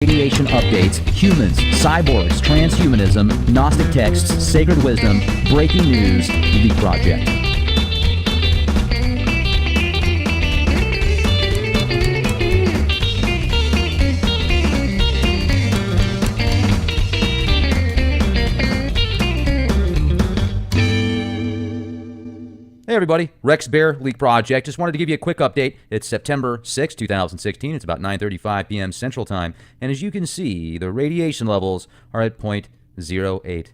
Radiation updates, humans, cyborgs, transhumanism, Gnostic texts, sacred wisdom, breaking news, Elite Project. Hey everybody, Rex Bear, Elite Project. Just wanted to give you a quick update. It's September 6, 2016. It's about 9:35 p.m. Central Time. And as you can see, the radiation levels are at 0.08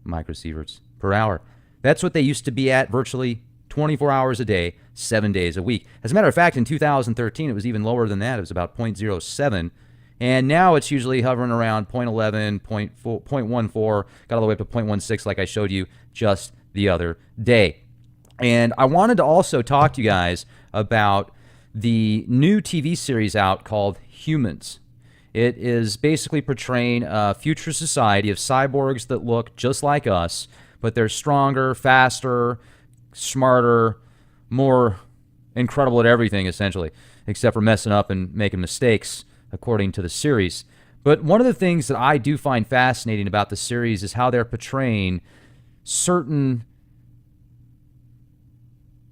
microsieverts per hour. That's what they used to be at virtually 24 hours a day, 7 days a week. As a matter of fact, in 2013, it was even lower than that. It was about 0.07. And now it's usually hovering around 0.11, 0.14, got all the way up to 0.16 like I showed you just the other day. And I wanted to also talk to you guys about the new TV series out called Humans. It is basically portraying a future society of cyborgs that look just like us, but they're stronger, faster, smarter, more incredible at everything, essentially, except for messing up and making mistakes, according to the series. But one of the things that I do find fascinating about the series is how they're portraying certain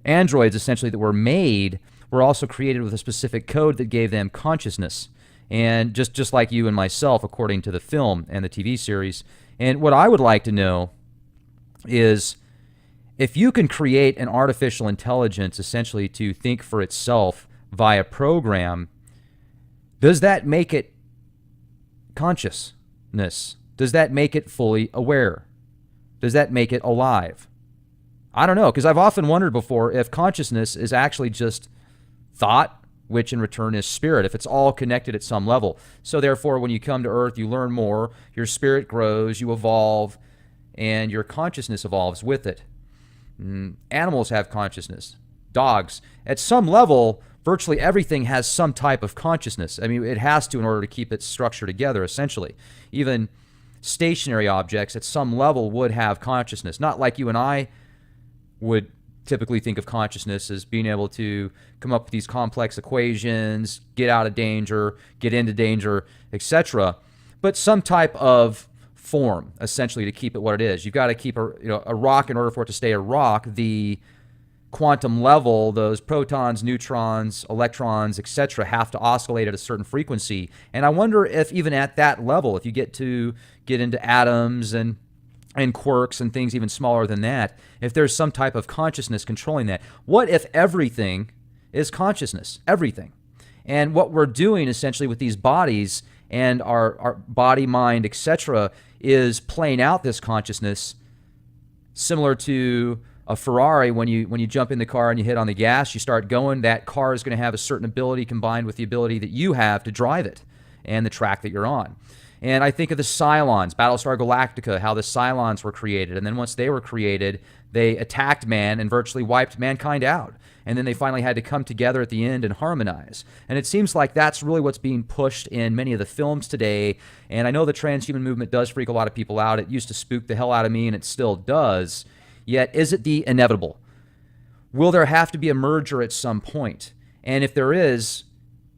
androids, essentially, that were made, were also created with a specific code that gave them consciousness. And just like you and myself, according to the film and the TV series. And what I would like to know is, if you can create an artificial intelligence, essentially, to think for itself via program, does that make it consciousness? Does that make it fully aware? Does that make it alive? I don't know, because I've often wondered before if consciousness is actually just thought, which in return is spirit, if it's all connected at some level. So therefore, when you come to Earth, you learn more, your spirit grows, you evolve, and your consciousness evolves with it. Animals have consciousness. Dogs. At some level, virtually everything has some type of consciousness. I mean, it has to in order to keep its structure together, essentially. Even stationary objects at some level would have consciousness. Not like you and I would typically think of consciousness as being able to come up with these complex equations, get out of danger, get into danger, etc. But some type of form, essentially, to keep it what it is. You've got to keep a rock in order for it to stay a rock. The quantum level, those protons, neutrons, electrons, etc., have to oscillate at a certain frequency. And I wonder if even at that level, if you get into atoms and quirks and things even smaller than that, if there's some type of consciousness controlling that. What if everything is consciousness? Everything. And what we're doing essentially with these bodies and our body, mind, etc., is playing out this consciousness similar to a Ferrari. When you jump in the car and you hit on the gas, you start going, that car is going to have a certain ability combined with the ability that you have to drive it and the track that you're on. And I think of the Cylons, Battlestar Galactica, how the Cylons were created. And then once they were created, they attacked man and virtually wiped mankind out. And then they finally had to come together at the end and harmonize. And it seems like that's really what's being pushed in many of the films today. And I know the transhuman movement does freak a lot of people out. It used to spook the hell out of me, and it still does. Yet, is it the inevitable? Will there have to be a merger at some point? And if there is,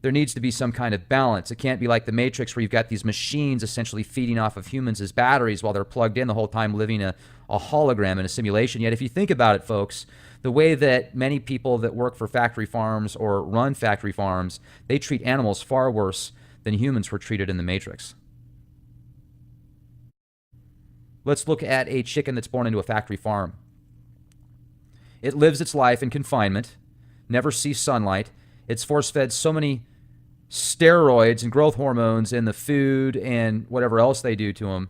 there needs to be some kind of balance. It can't be like the Matrix, where you've got these machines essentially feeding off of humans as batteries while they're plugged in the whole time, living a hologram in a simulation. Yet if you think about it, folks, the way that many people that work for factory farms or run factory farms, they treat animals far worse than humans were treated in the Matrix. Let's look at a chicken that's born into a factory farm. It lives its life in confinement, never sees sunlight. It's force-fed so many steroids and growth hormones in the food and whatever else they do to them.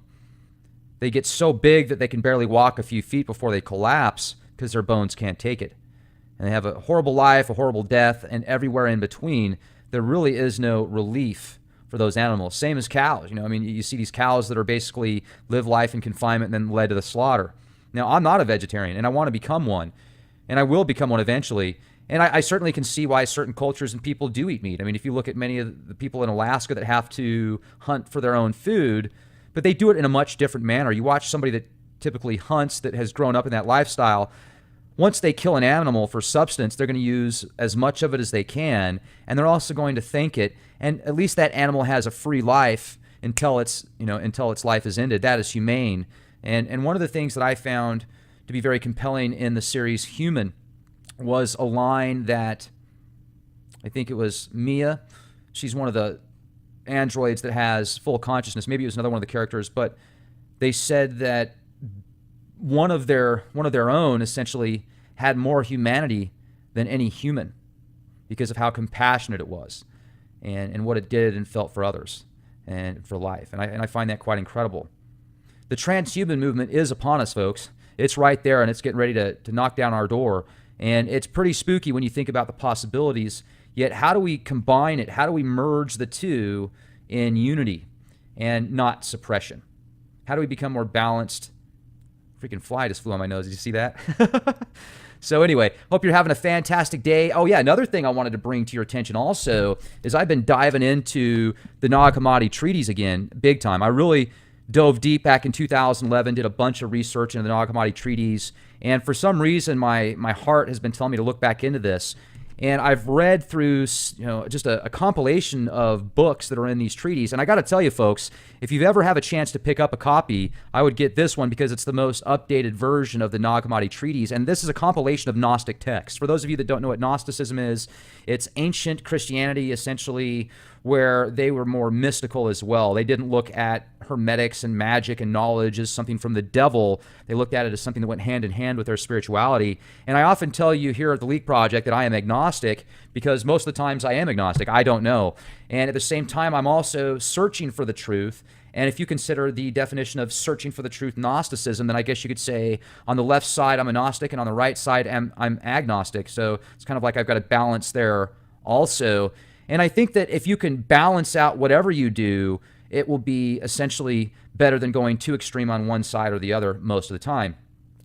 They get so big that they can barely walk a few feet before they collapse because their bones can't take it. And they have a horrible life, a horrible death, and everywhere in between, there really is no relief for those animals. Same as cows. I mean, you see these cows that are basically live life in confinement and then led to the slaughter. Now, I'm not a vegetarian, and I want to become one, and I will become one eventually. And I certainly can see why certain cultures and people do eat meat. I mean, if you look at many of the people in Alaska that have to hunt for their own food, but they do it in a much different manner. You watch somebody that typically hunts, that has grown up in that lifestyle, once they kill an animal for substance, they're going to use as much of it as they can, and they're also going to thank it. And at least that animal has a free life until its life is ended. That is humane. And one of the things that I found to be very compelling in the series Human was a line that I think it was Mia. She's one of the androids that has full consciousness. Maybe it was another one of the characters, but they said that one of their own essentially had more humanity than any human because of how compassionate it was and what it did and felt for others and for life. And I find that quite incredible. The transhuman movement is upon us, folks. It's right there, and it's getting ready to knock down our door. And it's pretty spooky when you think about the possibilities. Yet how do we combine it? How do we merge the two in unity and not suppression? How do we become more balanced? Freaking fly just flew on my nose. Did you see that? So anyway, hope you're having a fantastic day. Oh yeah, another thing I wanted to bring to your attention also is I've been diving into the Nag Hammadi treaties again, big time. I really dove deep back in 2011, did a bunch of research into the Nag Hammadi treaties, and for some reason my heart has been telling me to look back into this. And I've read through, just a compilation of books that are in these treaties. And I got to tell you, folks, if you ever have a chance to pick up a copy, I would get this one because it's the most updated version of the Nag Hammadi treaties. And this is a compilation of Gnostic texts. For those of you that don't know what Gnosticism is, it's ancient Christianity, essentially, where they were more mystical as well. They didn't look at hermetics and magic and knowledge as something from the devil. They looked at it as something that went hand in hand with their spirituality. And I often tell you here at the Leak Project that I am agnostic because most of the times I am agnostic. I don't know. And at the same time, I'm also searching for the truth. And if you consider the definition of searching for the truth Gnosticism, then I guess you could say on the left side I'm a Gnostic and on the right side I'm agnostic. So it's kind of like I've got a balance there also. And I think that if you can balance out whatever you do, it will be essentially better than going too extreme on one side or the other most of the time.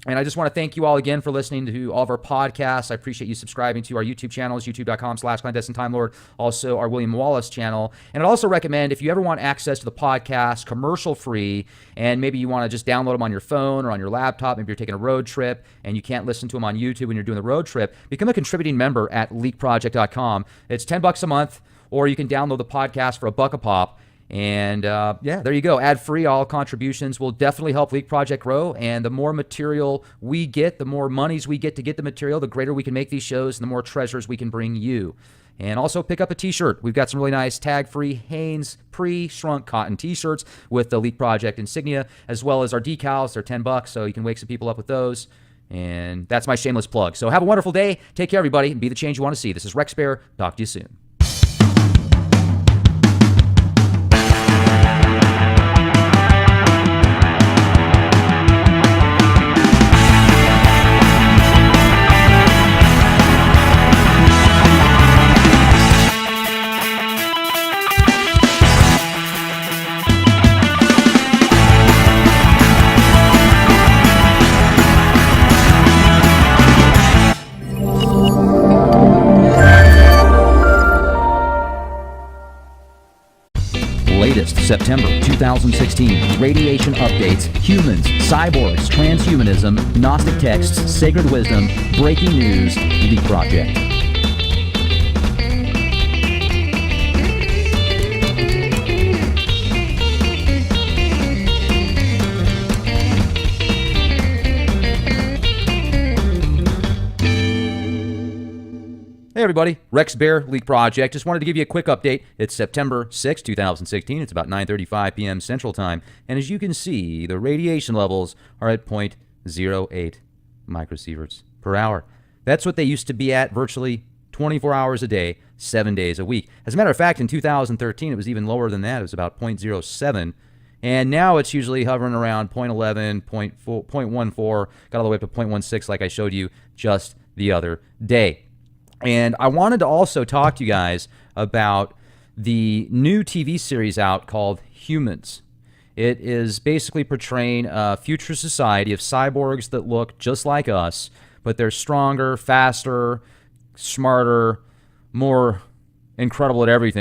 And I just want to thank you all again for listening to all of our podcasts. I appreciate you subscribing to our YouTube channels, youtube.com/ClandestineTimeLord, also our William Wallace channel. And I'd also recommend if you ever want access to the podcast commercial-free, and maybe you want to just download them on your phone or on your laptop, maybe you're taking a road trip and you can't listen to them on YouTube when you're doing the road trip, become a contributing member at leakproject.com. It's $10 a month, or you can download the podcast for $1 a pop. And yeah, there you go. Ad-free, all contributions will definitely help Leak Project grow. And the more material we get, the more monies we get to get the material, the greater we can make these shows and the more treasures we can bring you. And also pick up a t-shirt. We've got some really nice tag-free Hanes pre-shrunk cotton t-shirts with the Leak Project insignia, as well as our decals. They're $10, so you can wake some people up with those. And that's my shameless plug. So have a wonderful day. Take care, everybody, and be the change you want to see. This is Rex Bear. Talk to you soon. Latest September 2016 radiation updates, humans, cyborgs, transhumanism, Gnostic texts, sacred wisdom, breaking news, Leak Project. Hey everybody, Rex Bear, Leak Project. Just wanted to give you a quick update. It's September 6, 2016. It's about 9:35 p.m. Central Time. And as you can see, the radiation levels are at 0.08 microsieverts per hour. That's what they used to be at virtually 24 hours a day, 7 days a week. As a matter of fact, in 2013, it was even lower than that. It was about 0.07. And now it's usually hovering around 0.11, 0.14, got all the way up to 0.16 like I showed you just the other day. And I wanted to also talk to you guys about the new TV series out called Humans. It is basically portraying a future society of cyborgs that look just like us, but they're stronger, faster, smarter, more incredible at everything.